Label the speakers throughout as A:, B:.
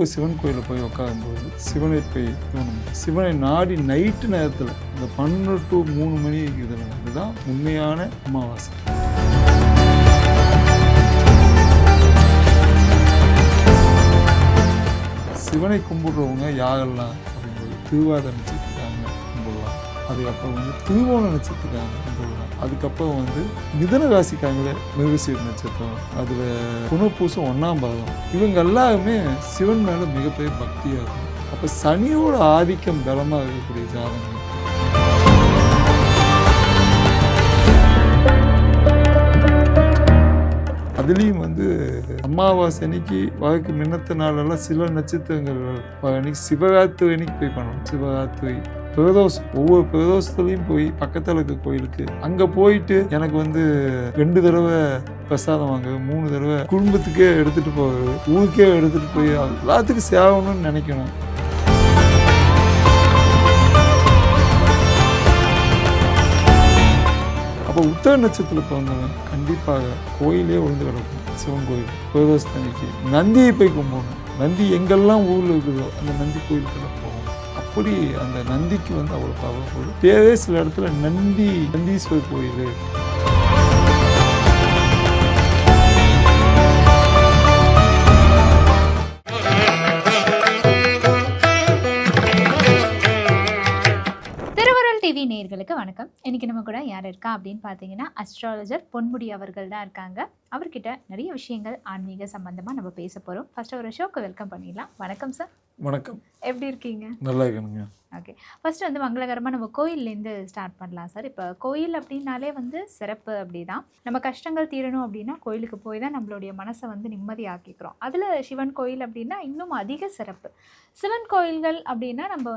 A: ஒரு சிவன் கோயிலில் போய் உட்காரும்போது சிவனை போய் தோணும். சிவனை நாடி நைட்டு நேரத்தில் இந்த 12 to 3 மணி இதில் இதுதான் உண்மையான அமாவாசை. சிவனை கும்பிடுறவங்க யாரெல்லாம் அப்படிங்கும்போது திருவாதிரை நட்சத்திரக்காரங்க கும்பிடலாம். அதுக்கப்புறம் திருவோண நட்சத்திரக்காரங்க கும்பிடலாம். அதுக்கப்புறம் மிதுன ராசிக்காரங்களே மிருகசீர நட்சத்திரம், அதில் புனர்பூசம் 1ஆம் பாதம், இவங்க எல்லாருமே சிவன் மேலே மிகப்பெரிய பக்தியாக இருக்கும். அப்போ சனியோட ஆதிக்கம் பலமாக இருக்கக்கூடிய ஜாதகங்கள். அதுலேயும் அமாவாசை அன்னைக்கு வாழ்க்கை மின்னத்த நாளெல்லாம் சில நட்சத்திரங்கள் அன்னைக்கு சிவராத்திரி அன்னைக்கு போய் பண்ணணும். சிவராத்திரி பிரதோஷம், ஒவ்வொரு பிரதோஷத்துலையும் போய் பக்கத்தில் இருக்க கோயிலுக்கு அங்கே போயிட்டு எனக்கு 2 தடவை பிரசாதம் வாங்க, 3 தடவை குடும்பத்துக்கே எடுத்துகிட்டு போகிறது, ஊருக்கே எடுத்துகிட்டு போய் எல்லாத்துக்கும் சேவணும்னு நினைக்கணும். அப்போ உத்தர நட்சத்திரத்தில் பிறந்தவன் கண்டிப்பாக கோயிலே விழுந்து கிடக்கும். சிவன் கோயில் பிரதோஷத்தன்னைக்கு நந்தியை போய் கும்பிடணும். நந்தி எங்கெல்லாம் ஊரில் இருக்குதோ அந்த நந்தி கோயிலுக்கு போகணும். அப்படி அந்த நந்திக்கு அவ்வளோ பவர்ஃபுல். பேரே சில இடத்துல நந்தீஸ்வரர் கோயில்.
B: டிவி நேயர்களுக்கு வணக்கம். இன்னைக்கு நம்ம கூட யார் இருக்கா அப்படின்னு பார்த்தீங்கன்னா அஸ்ட்ராலஜர் பொன்முடி அவர்கள் தான் இருக்காங்க. அவர்கிட்ட நிறைய விஷயங்கள் ஆன்மீக சம்பந்தமாக நம்ம பேச போகிறோம். ஃபர்ஸ்ட் ஒரு ஷோக்கு வெல்கம் பண்ணிடலாம். வணக்கம் சார்.
A: வணக்கம்.
B: எப்படி இருக்கீங்க?
A: நல்லா இருக்கணுங்க.
B: ஓகே, ஃபர்ஸ்ட் மங்களகரமாக நம்ம கோயிலேருந்து ஸ்டார்ட் பண்ணலாம் சார். இப்போ கோயில் அப்படின்னாலே சிறப்பு அப்படி தான். நம்ம கஷ்டங்கள் தீரணும் அப்படின்னா கோயிலுக்கு போய் தான் நம்மளுடைய மனசை நிம்மதியாக்கிக்கிறோம். அதில் சிவன் கோயில் அப்படின்னா இன்னும் அதிக சிறப்பு. சிவன் கோயில்கள் அப்படின்னா நம்ம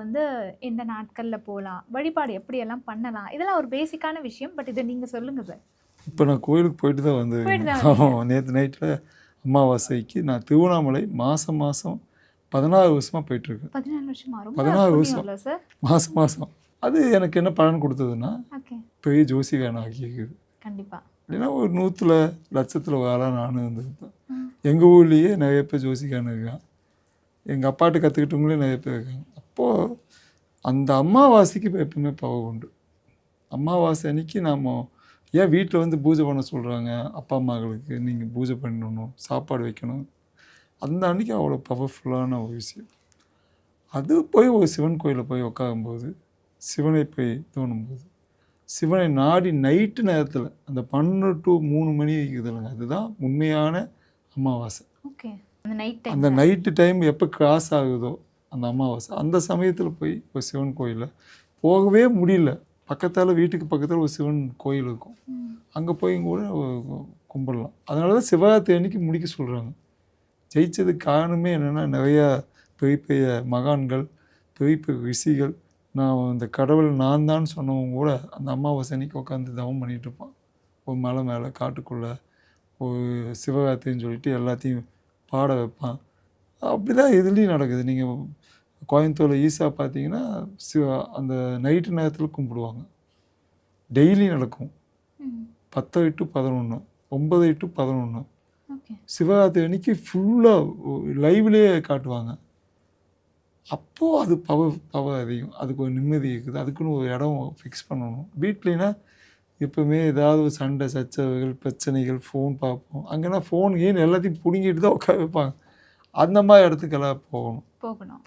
B: எந்த நாட்களில் போகலாம், வழிபாடு எப்படியெல்லாம் பண்ணலாம், இதெல்லாம் ஒரு பேசிக்கான விஷயம். பட் இதை நீங்கள் சொல்லுங்கள் சார்.
A: இப்போ நான் கோயிலுக்கு போயிட்டு தான் நேற்று நைட்டில் அமாவாசைக்கு நான் திருவண்ணாமலை மாதம் 14 வருஷமாக போயிட்டுருக்கேன். 14 வருஷம் மாதம். அது எனக்கு என்ன பலன் கொடுத்ததுன்னா பெரிய ஜோசிகாரன் ஆகியிருக்குது.
B: கண்டிப்பாக
A: இல்லைன்னா ஒரு 100 லட்சத்தில் ஒரு ஆளாக நானும் இருந்திருப்பேன். எங்கள் ஊர்லேயே நிறைய பேர் ஜோசிகாரன் இருக்கான். எங்கள் அப்பாட்ட கற்றுக்கிட்டவங்களே நிறைய பேர் இருக்காங்க. அப்போது அந்த அமாவாசைக்கு இப்போ எப்பவுமே பவர் உண்டு. அமாவாசை அன்னைக்கு நாம் ஏன் வீட்டில் பூஜை பண்ண சொல்கிறாங்க, அப்பா அம்மாங்களுக்கு நீங்கள் பூஜை பண்ணணும், சாப்பாடு வைக்கணும். அந்த அன்றைக்கி அவ்வளோ பவர்ஃபுல்லான ஒரு விஷயம். அது போய் ஒரு சிவன் கோயிலில் போய் உட்காரும்போது சிவனை போய் தோணும்போது சிவனை நாடி நைட்டு நேரத்தில் அந்த 12 to 3 மணி இருக்குதுல்லைங்க, அதுதான் உண்மையான அமாவாசை.
B: ஓகே,
A: அந்த நைட்டு டைம் எப்போ கிராஸ் ஆகுதோ அந்த அமாவாசை, அந்த சமயத்தில் போய் ஒரு சிவன் கோயிலில் போகவே முடியல. வீட்டுக்கு பக்கத்தில் ஒரு சிவன் கோயில் இருக்கும். அங்கே போய் கூட கும்பிடலாம். அதனால தான் சிவராத்திரி அன்னைக்கு முடிக்க சொல்கிறாங்க. ஜெயிச்சதுக்கு காரணமே என்னென்னா நிறையா பெரிய பெரிய மகான்கள், பெரிய பெரிய ரிஷிகள், நான் இந்த கடவுள் நான் தான் சொன்னவங்க கூட அந்த அமாவாசை அன்னைக்கு உட்காந்து தவம் பண்ணிகிட்ருப்பான். ஒரு மலை மேலே காட்டுக்குள்ளே ஒரு சிவராத்திரின்னு சொல்லிட்டு எல்லாத்தையும் பாட வைப்பான். அப்படி தான் இதுலேயும் நடக்குது. நீங்கள் கோயம்புத்தூரில் ஈஸா பார்த்தீங்கன்னா அந்த நைட்டு நேரத்தில் கும்பிடுவாங்க. டெய்லி நடக்கும். 10 to 11, 9 to 11 சிவராத்திரி அன்னைக்கு ஃபுல்லாக லைவ்லேயே காட்டுவாங்க. அப்போது அது பவர் அதிகம். அதுக்கு ஒரு நிம்மதி இருக்குது. அதுக்குன்னு ஒரு இடம் ஃபிக்ஸ் பண்ணணும். வீட்லேனா எப்போவுமே ஏதாவது ஒரு சண்டை சச்சரவுகள் பிரச்சனைகள், ஃபோன் பார்ப்போம். அங்கேனா ஃபோன் எல்லாத்தையும் பிடுங்கிட்டு தான் உட்கார வைப்பாங்க. அந்த மாதிரி இடத்துக்கெல்லாம்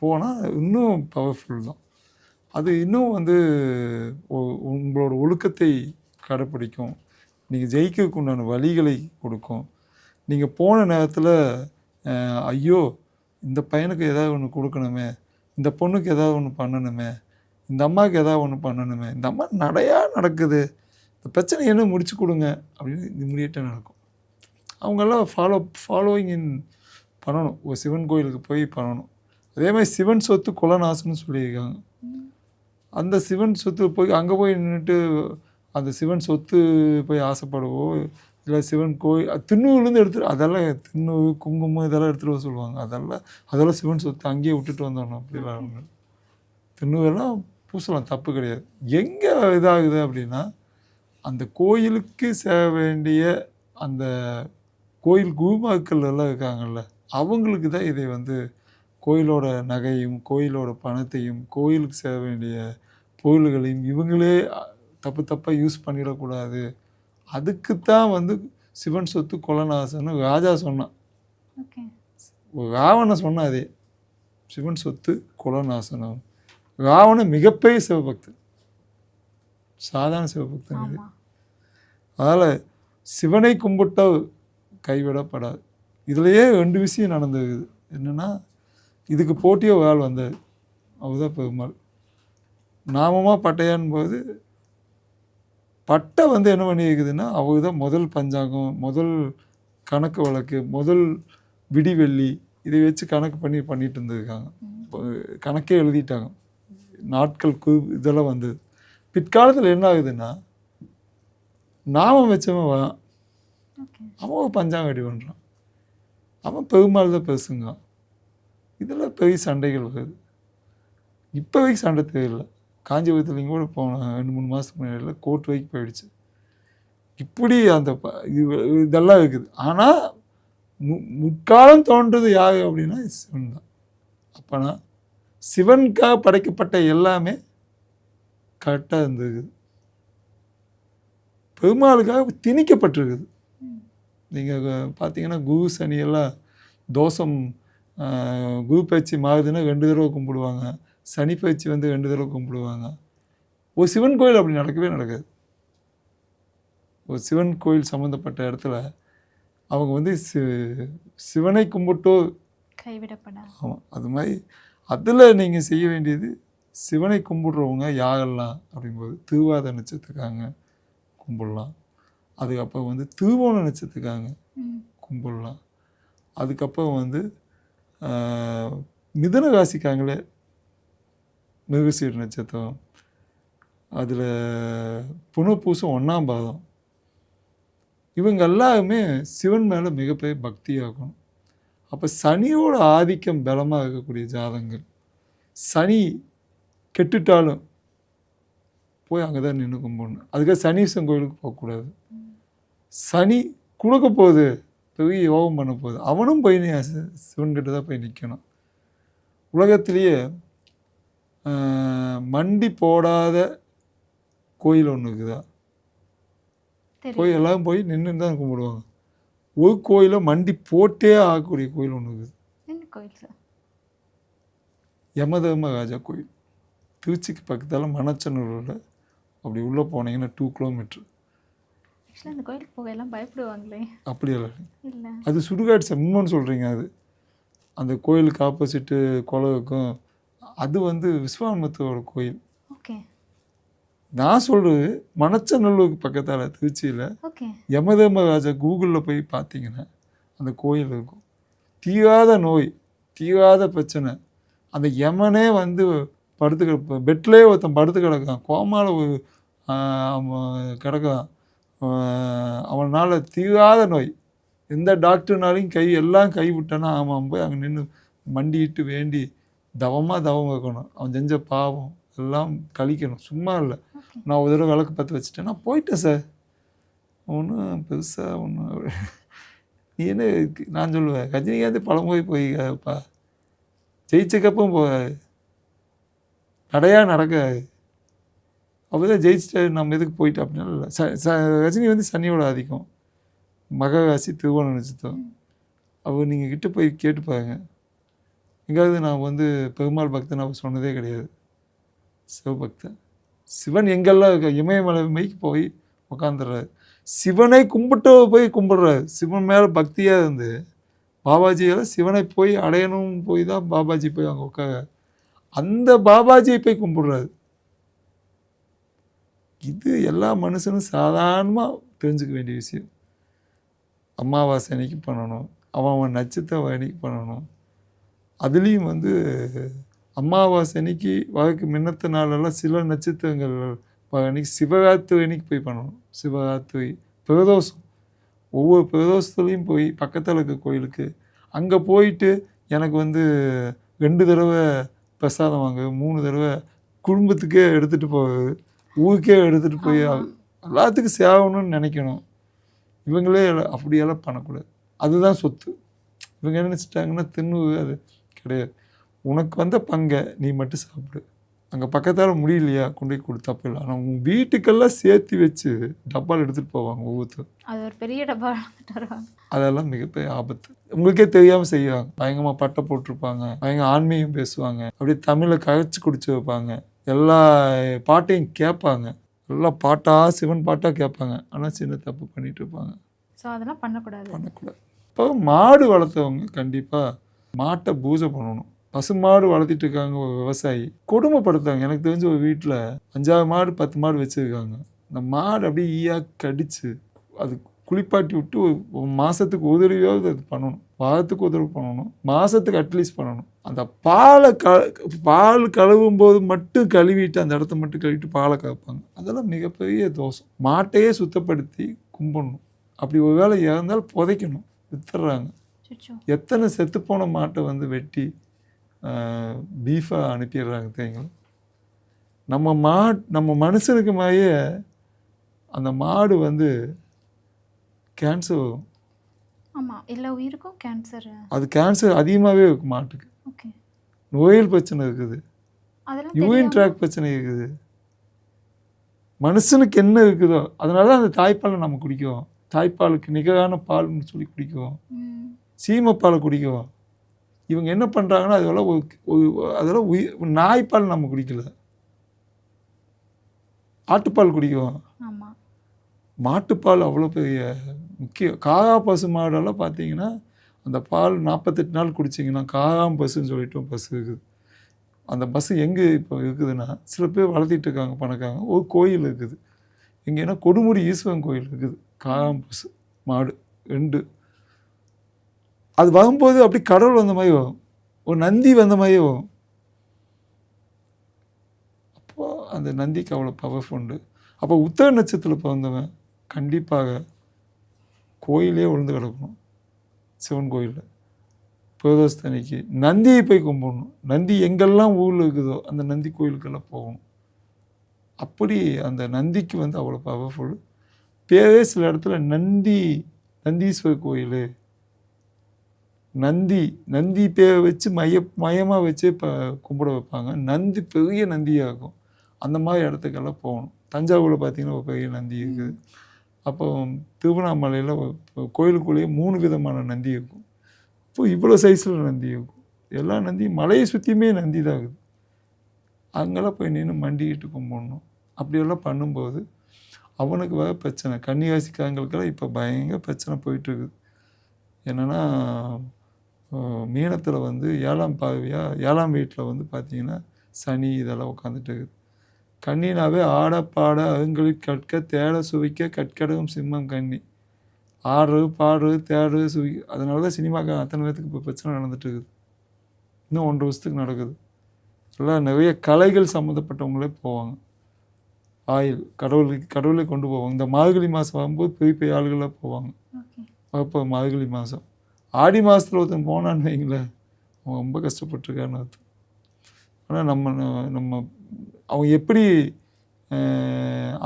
A: போனால் இன்னும் பவர்ஃபுல் தான். அது இன்னும் உங்களோட ஒழுக்கத்தை கடைப்பிடிக்கும். நீங்கள் ஜெயிக்கிறதுக்கு உண்டான வழிகளை கொடுக்கும். நீங்கள் போன நேரத்தில் ஐயோ இந்த பையனுக்கு ஏதாவது ஒன்று கொடுக்கணுமே, இந்த பொண்ணுக்கு ஏதாவது ஒன்று பண்ணணுமே, இந்த அம்மாவுக்கு ஏதாவது ஒன்று பண்ணணுமே, இந்த அம்மா நடக்குது, இந்த பிரச்சனை என்ன முடிச்சு கொடுங்க அப்படின்னு இம்மிடியேட்டாக நடக்கும். அவங்கெல்லாம் ஃபாலோவிங் இன் பண்ணணும். ஒரு சிவன் கோயிலுக்கு போய் பண்ணணும். அதே மாதிரி சிவன் சொத்து குலநாசன்னு சொல்லியிருக்காங்க. அந்த சிவன் சொத்து போய் அங்கே போய் நின்றுட்டு அந்த சிவன் சொத்து போய் ஆசைப்படுவோ, இல்லை சிவன் கோயில் திண்ணூர்லேருந்து எடுத்துகிட்டு அதெல்லாம் திண்ணூர் குங்குமம் இதெல்லாம் எடுத்துகிட்டு வர சொல்லுவாங்க. அதெல்லாம் சிவன் சொத்து அங்கேயே விட்டுட்டு வந்துடணும். அப்படிலாம் திண்ணூரெல்லாம் பூசலாம், தப்பு கிடையாது. எங்கே இதாகுது அப்படின்னா அந்த கோயிலுக்கு சேர வேண்டிய அந்த கோயில் குருமாக்கள் எல்லாம் இருக்காங்கல்ல, அவங்களுக்கு தான் இதை கோயிலோட நகையும் கோயிலோட பணத்தையும் கோயிலுக்கு சேர வேண்டிய பொருள்களையும் இவங்களே தப்பு தப்பாக யூஸ் பண்ணிடக்கூடாது. அதுக்குத்தான் வந்து சிவன் சொத்து கொலநாசன்னு ராஜா சொன்னான்.
B: ஓகே.
A: ராவணன் சொன்ன அதே சிவன் சொத்து குலநாசனம். ராவணன் மிகப்பெரிய சிவபக்தன், சாதாரண சிவபக்தன் இது.
B: ஆமா.
A: அதனால் சிவனை கும்பிட்ட கைவிடப்படாது. இதுலேயே 2 விஷயம் நடந்தது. என்னென்னா, இதுக்கு போட்டியோ ஒரு ஆள் வந்தார், அவர்தான் பெருமாள். நாமமாக பட்டையான் போது பட்டை வந்து என்ன பண்ணியிருக்குதுன்னா, அவர் தான் முதல் பஞ்சாங்கம், முதல் கணக்கு வழக்கு, முதல் விடிவெள்ளி இதை வச்சு கணக்கு பண்ணிட்டு இருந்திருக்காங்க. கணக்கே எழுதிட்டாங்க, நாட்கள் இதெல்லாம் வந்தது. பிற்காலத்தில் என்ன ஆகுதுன்னா, நாமம் வச்சவன் வரான், அவன் ஒரு பஞ்சாங்கம் ரெடி பண்ணுறான், அவன் பெருமாள் தான் பேசுங்க. இதெல்லாம் பெரிய சண்டைகள் வருது. இப்போ வரைக்கும் சண்டை தெரியல. காஞ்சிபுரத்துலேயும் கூட போன 2-3 மாதத்துக்கு முன்னாடி கோர்ட் வரைக்கும் போயிடுச்சு. இப்படி அந்த இதெல்லாம் இருக்குது. ஆனால் முற்காலம் தோன்றது யார் அப்படின்னா சிவன் தான். அப்போனா சிவனுக்காக படைக்கப்பட்ட எல்லாமே கரெக்டாக இருந்திருக்குது, பெருமாளுக்காக திணிக்கப்பட்டிருக்குது. நீங்கள் பார்த்தீங்கன்னா குரு சனியெல்லாம் தோஷம், குரு பயிற்சி மாறுதுன்னா 2 தடவை கும்பிடுவாங்க, சனி பயிற்சி வந்து 2 தடவை கும்பிடுவாங்க. ஒரு சிவன் கோயில் அப்படி நடக்கவே நடக்காது. ஒரு சிவன் கோயில் சம்மந்தப்பட்ட இடத்துல அவங்க வந்து சிவனை கும்பிட்டோ
B: கைவிடப்படாது.
A: ஆமாம், அது மாதிரி அதில் நீங்கள் செய்ய வேண்டியது, சிவனை கும்பிடுறவங்க யாரெல்லாம் அப்படிங்கும்போது திருவாத நட்சத்திரக்காங்க கும்பிடலாம். அதுக்கப்புறம் வந்து திருவோண நட்சத்திரக்காங்க கும்பிடலாம். அதுக்கப்புறம் வந்து மிதுன ராசிக்காங்களே மிருகசீர நட்சத்திரம், அதில் புனர்பூசம் 1ஆம் பாதம், இவங்க எல்லாருமே சிவன் மேலே மிகப்பெரிய பக்தியாகணும். அப்போ சனியோட ஆதிக்கம் பலமாக இருக்கக்கூடிய ஜாதகங்கள், சனி கெட்டுட்டாலும் போய் அங்கே தான் நின்று கும்பிடணும். அதுக்காக சனீஸ்வரன் கோயிலுக்கு போகக்கூடாது. சனி கொடுக்க போகுது, பெரிய யோகம் பண்ண போகுது, அவனும் போய் சிவன்கிட்ட தான் போய் நிற்கணும். உலகத்திலேயே மண்டி போடாத கோயில் ஒன்று இருக்குதா? போய் எல்லாரும் போய் நின்று தான் கும்பிடுவாங்க. ஒரு கோயிலை மண்டி போட்டே ஆகக்கூடிய கோயில் ஒன்று இருக்குது.
B: என்ன கோயில் சார்?
A: யமதர்மராஜா கோயில், திருச்சிக்கு பக்கத்தால் மணச்சனூரில். அப்படி உள்ளே போனீங்கன்னா 2 கிலோமீட்டர்.
B: ஆக்சுவலாக அந்த கோயிலுக்கு போக எல்லாம் பயப்படுவாங்களே.
A: அப்படியெல்லாம்
B: இல்லை,
A: அது சுடுகாடு செம்மன்னு சொல்கிறீங்க. அது அந்த கோயிலுக்கு ஆப்போசிட்டு குளம் இருக்கும். அது வந்து விஸ்வாமித்திரோட கோயில்.
B: ஓகே.
A: நான் சொல்கிறது மணச்சநல்லூருக்கு பக்கத்தால் திருச்சியில்
B: ஓகே.
A: யமதர்மராஜா கூகுளில் போய் பார்த்தீங்கன்னா அந்த கோயில் இருக்கும். தீராத நோய், தீராத பிரச்சனை, அந்த யமனே வந்து படுத்து கிடப்ப, பெட்லேயே ஒருத்தன் படுத்து கிடக்கான், கோமாவில் கிடக்கான், அவனால் தீராத நோய், எந்த டாக்டர்னாலையும் எல்லாம் கைவிட்டானா அவன் போய் அங்கே நின்று மண்டிட்டு வேண்டி தவம் வைக்கணும். அவன் செஞ்ச பாவம் எல்லாம் கழிக்கணும். சும்மா இல்லை, நான் ஒரு தடவை விளக்கு பற்ற வச்சுட்டேன், நான் போயிட்டேன் சார், ஒன்றும் பெருசாக ஒன்றும். நீ என்ன, நான் சொல்லுவேன், ரஜினிகாந்த் பழமொழி போய்ப்பா, ஜெயிச்சக்கப்பவும் போகாது, நடையாக நடக்காது. அப்போ தான் ஜெயிச்சிட்டு நம்ம எதுக்கு போயிட்டு அப்படின்னா இல்லை. ரஜினி வந்து சனியோட ஆதிக்கம், மகராசி திருவோண நட்சத்திரம். அவர் நீங்கள் கிட்டே போய் கேட்டு பாருங்க, எங்காவது நான் வந்து பெருமாள் பக்தன் அவர் சொன்னதே கிடையாது. சிவபக்தன். சிவன் எங்கெல்லாம் இருக்க, இமயமலை மைக்கு போய் உட்காந்துடுறாரு, சிவனை கும்பிட்டு போய் கும்பிட்றாரு. சிவன் மேலே பக்தியாக இருந்து பாபாஜியால் சிவனை போய் அடையணும் போய் தான் பாபாஜி போய் அங்கே உட்கார, அந்த பாபாஜியை போய் கும்பிட்றாரு. இது எல்லா மனுஷனும் சாதாரணமாக தெரிஞ்சுக்க வேண்டிய விஷயம். அமாவாசை அன்னைக்கு பண்ணணும், அவன் நட்சத்திரம் அன்னைக்கு பண்ணணும். அதுலேயும் வந்து அமாவாசை அன்னைக்கு வழக்கு மின்னத்த நாளெல்லாம் சில நட்சத்திரங்கள் அன்னைக்கு சிவராத்திரி அன்னைக்கு போய் பண்ணணும். சிவராத்திரி, பிரதோஷம், ஒவ்வொரு பிரதோஷத்துலேயும் போய் பக்கத்தில் இருக்க கோயிலுக்கு அங்கே போயிட்டு எனக்கு வந்து 2 தடவை பிரசாதம் வாங்க, 3 தடவை குடும்பத்துக்கே எடுத்துகிட்டு போகுது, ஊருக்கே எடுத்துகிட்டு போய் எல்லாத்துக்கும் சேவணும்னு நினைக்கணும். இவங்களே அப்படியெல்லாம் பண்ணக்கூடாது. அதுதான் சொத்து. இவங்க என்ன நினச்சிட்டாங்கன்னா தின்னு, அது கிடையாது. உனக்கு வந்த பங்கை நீ மட்டும் சாப்பிடு. அங்கே பக்கத்தால் முடியலையா கொண்டு போய் கொடு, தப்பு இல்லை. ஆனால் உங்கள் வீட்டுக்கெல்லாம் சேர்த்து வச்சு டப்பாவில் எடுத்துகிட்டு போவாங்க ஒவ்வொருத்தரும்.
B: அது ஒரு பெரிய டப்பா வருவாங்க.
A: அதெல்லாம் மிகப்பெரிய ஆபத்து. உங்களுக்கே தெரியாமல் செய்வாங்க. பயங்கரமாக பட்டை போட்டிருப்பாங்க, பயங்கர ஆன்மீகம் பேசுவாங்க, அப்படியே தமிழை கரைச்சி குடிச்சு வைப்பாங்க, எல்லா பாட்டையும் கேட்பாங்க, எல்லா பாட்டாக சிவன் பாட்டாக கேட்பாங்க. ஆனால் சின்ன தப்பு பண்ணிட்டு இருப்பாங்க.
B: ஸோ அதெல்லாம் பண்ணக்கூடாது.
A: இப்போ மாடு வளர்த்தவங்க கண்டிப்பாக மாட்டை பூஜை பண்ணணும். பசுமாடு வளர்த்திட்டு இருக்காங்க ஒரு விவசாயி, கொடுமைப்படுத்தாங்க. எனக்கு தெரிஞ்ச ஒரு வீட்டில் 5 மாடு 10 மாடு வச்சுருக்காங்க. அந்த மாடு அப்படியே ஈயா கடிச்சு அது குளிப்பாட்டி விட்டு ஒரு மாதத்துக்கு ஒரு தடவையாவது அது பண்ணணும், வாரத்துக்கு ஒரு தடவை பண்ணணும், மாதத்துக்கு அட்லீஸ்ட் பண்ணணும். அந்த பால் கழுவும் போது மட்டும் கழுவிட்டு அந்த இடத்த மட்டும் கழுவிட்டு பாலை கலப்பாங்க. அதெல்லாம் மிகப்பெரிய தோஷம். மாட்டையே சுத்தப்படுத்தி கும்பிடணும். அப்படி ஒரு வேளை இறந்தால் புதைக்கணும், வித்துடுறாங்க. எத்தனை செத்துப்போன மாட்டை வந்து வெட்டி பீஃபாக அனுப்பிடுறாங்க தெரியுங்களா? நம்ம மனுஷனுக்கு மாதிரியே அந்த மாடு வந்து கேன்சர் வரும்.
B: ஆமாம், எல்லா உயிருக்கும் கேன்சர்.
A: அது கேன்சர் அதிகமாகவே இருக்கும் மாட்டுக்கு.
B: ஓகே,
A: நோயல் பிரச்சனை இருக்குது, யூரின் ட்ராக் பிரச்சனை இருக்குது. மனுஷனுக்கு என்ன இருக்குதோ அதனால தான் அந்த தாய்ப்பாலை நம்ம குடிக்குவோம். தாய்ப்பாலுக்கு நிகரான பால்னு சொல்லி குடிக்குவோம், சீமைப்பாலை குடிக்குவோம். இவங்க என்ன பண்ணுறாங்கன்னா அதெல்லாம் நாய்ப்பால் நம்ம குடிக்கல, ஆட்டுப்பால் குடிக்குவோம். மாட்டுப்பால் அவ்வளோ பெரிய முக்கியம். காகா பசு மாடெல்லாம் பார்த்தீங்கன்னா அந்த பால் 48 நாள் குடிச்சிங்கன்னா காகாம் பசுன்னு சொல்லிட்டு பசு இருக்குது. அந்த பஸ்ஸு எங்கே இப்போ இருக்குதுன்னா சில பேர் வளர்த்திட்டு இருக்காங்க பணக்காரங்க. ஒரு கோயில் இருக்குது எங்கேன்னா கொடுமுடி ஈஸ்வரன் கோயில் இருக்குது. காகாம் பசு மாடு 2. அது வரும்போது அப்படி கடவுள் வந்த மாதிரி வரும், ஒரு நந்தி வந்த மாதிரியே வரும். அப்போ அந்த நந்திக்கு அவ்வளோ பவர்ஃபுண்டு. அப்போ உத்தர நட்சத்திரத்தில் பிறந்தவன் கண்டிப்பாக கோயிலே விழுந்து கிடக்கணும். சிவன் கோயிலில் பிரதோஷத்தன்னைக்கு நந்தியை போய் கும்பிடணும். நந்தி எங்கெல்லாம் ஊரில் இருக்குதோ அந்த நந்தி கோயிலுக்கெல்லாம் போகணும். அப்படி அந்த நந்திக்கு வந்து அவ்வளோ பவர்ஃபுல். பேரே சில இடத்துல நந்தீஸ்வரர் கோயில், நந்தி பேரை வச்சு மையமாக வச்சு இப்போ கும்பிட வைப்பாங்க. நந்தி பெரிய நந்தியாக இருக்கும். அந்த மாதிரி இடத்துக்கெல்லாம் போகணும். தஞ்சாவூரில் பார்த்திங்கன்னா ஒரு பெரிய நந்தி இருக்குது. அப்போ திருவண்ணாமலையில் கோயிலுக்குள்ளேயே 3 விதமான நந்தி இருக்கும். இப்போ இவ்வளோ சைஸில் நந்தி இருக்கும். எல்லா நந்தியும் மலையை சுற்றியுமே நந்தி தான் இருக்குது. அங்கெல்லாம் போய் நின்று மண்டிக்கிட்டு கும்பிடணும். அப்படியெல்லாம் பண்ணும்போது அவனுக்கு வர பிரச்சனை, கன்னிராசிக்காரங்களுக்கெல்லாம் இப்போ பயங்கர பிரச்சனை போயிட்டுருக்குது. என்னென்னா மீனத்தில் வந்து 7ஆம் வீட்டில் வந்து பார்த்திங்கன்னா சனி இதெல்லாம் உட்காந்துட்டு இருக்குது. கண்ணினாவே ஆட பாட அருங்களில் கற்க தேட சுவிக்க கற்கடகம் சிம்மம் கண்ணி. ஆடுறது பாடுறது தேடுறது சுவிக்க. அதனால தான் சினிமாக்காக அத்தனை பேர்த்துக்கு இப்போ பிரச்சனை நடந்துட்டு இருக்குது. இன்னும் 1.5 வருஷத்துக்கு நடக்குது. எல்லாம் நிறைய கலைகள் சம்மந்தப்பட்டவங்களே போவாங்க. ஆயில் கடவுளை கொண்டு போவாங்க. இந்த மார்கழி மாதம் வரும்போது பெரிய பெரிய ஆளுகளாக போவாங்க. அப்போ மார்கழி மாதம் ஆடி மாதத்தில் ஒருத்தன் போனான்னு வைங்களேன், அவன் ரொம்ப கஷ்டப்பட்டுருக்கான்னு அர்த்தம். ஆனால் நம்ம அவன் எப்படி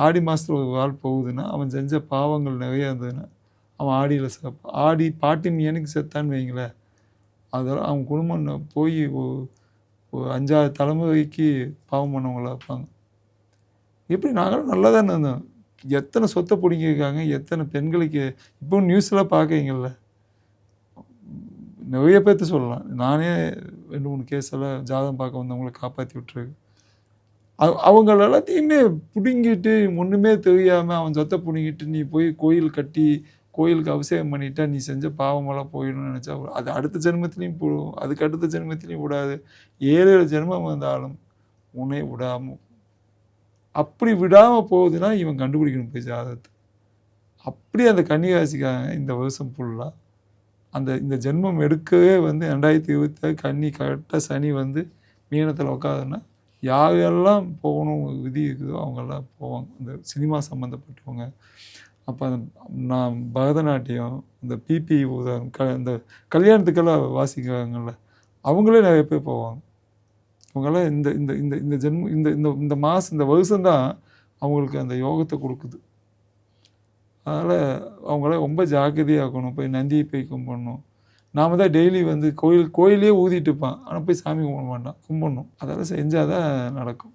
A: ஆடி மாதத்தில் ஒரு ஆள் போகுதுன்னா அவன் செஞ்ச பாவங்கள் நிறையா இருந்ததுன்னா அவன் ஆடியில் சேர்ப்பான். ஆடி பாட்டின் எனக்கு செத்தான்னு வைங்களேன், அதெல்லாம் அவன் குடும்பம் போய் ஒரு 5-6 தலைமுறைக்கு பாவம் பண்ணவங்களா இருப்பாங்க. எப்படி நாங்களும் நல்லா தானே இருந்தோம். எத்தனை சொத்தை பிடிங்கிருக்காங்க, எத்தனை பெண்களுக்கு இப்போ நியூஸ்லாம் பார்க்குறீங்கள்ல, நிறைய பேர்த்து சொல்லலாம். நானே 2-3 கேஸெல்லாம் ஜாதகம் பார்க்க வந்தவங்கள காப்பாற்றி விட்டுருக்கு. அவங்கள எல்லாத்தையுமே பிடுங்கிட்டு ஒன்றுமே தெரியாமல் அவன் சொத்தை பிடுங்கிட்டு நீ போய் கோயில் கட்டி கோயிலுக்கு அபிஷேகம் பண்ணிட்டா நீ செஞ்ச பாவமெல்லாம் போயிடணும்னு நினச்சா அது அடுத்த ஜென்மத்திலையும் போடும். அதுக்கு அடுத்த ஜென்மத்திலையும் விடாது. 7 ஜென்மம் வந்தாலும் உன்னை விடாமல், அப்படி விடாமல் போகுதுன்னா இவன் கண்டுபிடிக்கணும் போய் ஜாதகத்தை. அப்படி அந்த கன்னிராசிக்காக இந்த வருஷம் ஃபுல்லாக இந்த ஜென்மம் எடுக்கவே வந்து 2026 கன்னி கரெக்டாக சனி வந்து மீனத்தில் உட்காதுன்னா யாரெல்லாம் போகணும் விதி இருக்குதோ அவங்கெல்லாம் போவாங்க. இந்த சினிமா சம்மந்தப்பட்டவங்க, அப்போ நான் பரதநாட்டியம், இந்த பிபி இந்த கல்யாணத்துக்கெல்லாம் வாசிக்கிறாங்கல்ல, அவங்களே நிறைய பேர் போவாங்க. அவங்களாம் இந்த இந்த இந்த இந்த ஜென்மம் இந்த இந்த இந்த மாதம் இந்த வருஷம்தான் அவங்களுக்கு அந்த யோகத்தை கொடுக்குது. அதனால் அவங்கள ரொம்ப ஜாக்கிரதையாக இருக்கணும். போய் நந்தியை போய் கும்பிடணும். நாம தான் டெய்லி வந்து கோயிலே ஊதிட்டு இருப்பான், ஆனால் போய் சாமி கும்பிட மாட்டான், கும்பிடணும். அதெல்லாம் செஞ்சால் தான் நடக்கும்.